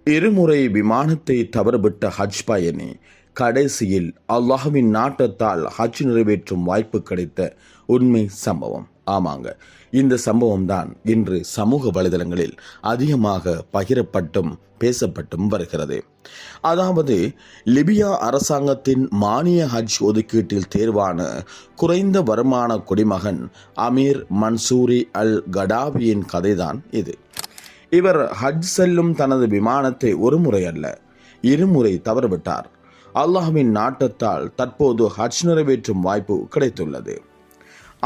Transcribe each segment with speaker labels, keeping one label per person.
Speaker 1: இருமுறை விமானத்தை தவறவிட்ட ஹஜ் பயணி கடைசியில் அல்லாஹ்வின் நாட்டத்தால் ஹஜ் நிறைவேற்றும் வாய்ப்பு கிடைத்த உண்மை சம்பவம். ஆமாங்க, இந்த சம்பவம் தான் இன்று சமூக வலைதளங்களில் அதிகமாக பகிரப்பட்டும் பேசப்பட்டும் வருகிறது. அதாவது, லிபியா அரசாங்கத்தின் மானிய ஹஜ் ஒதுக்கீட்டில் தேர்வான குறைந்த வருமான குடிமகன் அமீர் மன்சூரி அல் கடாவியின் கதைதான் இது. இவர் ஹஜ் செல்லும் தனது விமானத்தை ஒரு முறை அல்ல, இருமுறை தவறவிட்டார். அல்லாஹ்வின் நாட்டத்தால் தற்போது ஹஜ் நிறைவேற்றும் வாய்ப்பு கிடைத்துள்ளது.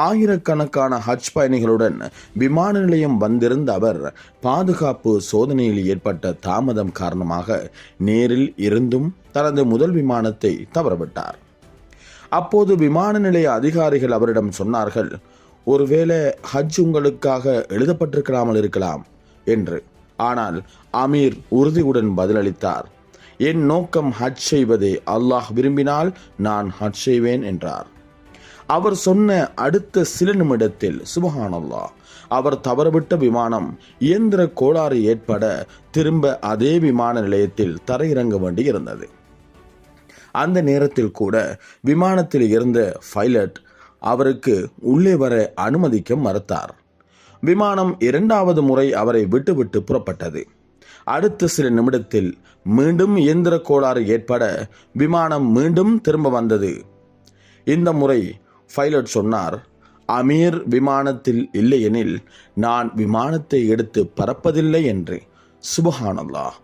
Speaker 1: ஆயிரக்கணக்கான ஹஜ் பயணிகளுடன் விமான நிலையம் வந்திருந்த அவர் பாதுகாப்பு சோதனையில் ஏற்பட்ட தாமதம் காரணமாக நேரில் இருந்தும் தனது முதல் விமானத்தை தவறவிட்டார். அப்போது விமான நிலைய அதிகாரிகள் அவரிடம் சொன்னார்கள், ஒருவேளை ஹஜ் உங்களுக்காக எழுதப்பட்டிருக்காமல் இருக்கலாம் என்று. ஆனால் அமீர் உறுதியுடன் பதிலளித்தார், என் நோக்கம் ஹஜ் செய்வதே, அல்லாஹ் விரும்பினால் நான் ஹஜ் செய்வேன் என்றார். அவர் சொன்ன அடுத்த சில நிமிடத்தில் சுப்ஹானல்லாஹ், அவர் தவறவிட்ட விமானம் இயந்திர கோளாறு ஏற்பட திரும்ப அதே விமான நிலையத்தில் தரையிறங்க வேண்டியிருந்தது. அந்த நேரத்தில் கூட விமானத்தில் இருந்த பைலட் அவருக்கு உள்ளே வர அனுமதிக்க மறுத்தார். விமானம் இரண்டாவது முறை அவரை விட்டுவிட்டு புறப்பட்டது. அடுத்த சில நிமிடத்தில் மீண்டும் இயந்திர கோளாறு ஏற்பட விமானம் மீண்டும் திரும்ப வந்தது. இந்த முறை பைலட் சொன்னார், அமீர் விமானத்தில் இல்லையெனில் நான் விமானத்தை எடுத்து பறப்பதில்லை என்று. சுப்ஹானல்லாஹ்,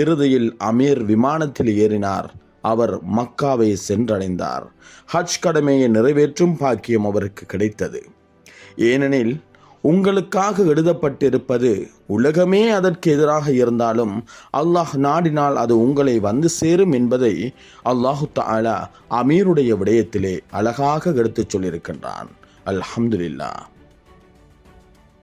Speaker 1: இறுதியில் அமீர் விமானத்தில் ஏறினார். அவர் மக்காவை சென்றடைந்தார். ஹஜ் கடமையை நிறைவேற்றும் பாக்கியம் அவருக்கு கிடைத்தது. ஏனெனில் உங்களுக்காக எழுதப்பட்டிருப்பது உலகமே அதற்கு எதிராக இருந்தாலும் அல்லாஹ் நாடினால் அது உங்களை வந்து சேரும் என்பதை அல்லாஹு தஆலா அமீருடைய விடயத்திலே அழகாக எடுத்துச் சொல்லியிருக்கின்றான். அல்ஹம்துலில்லாஹ்.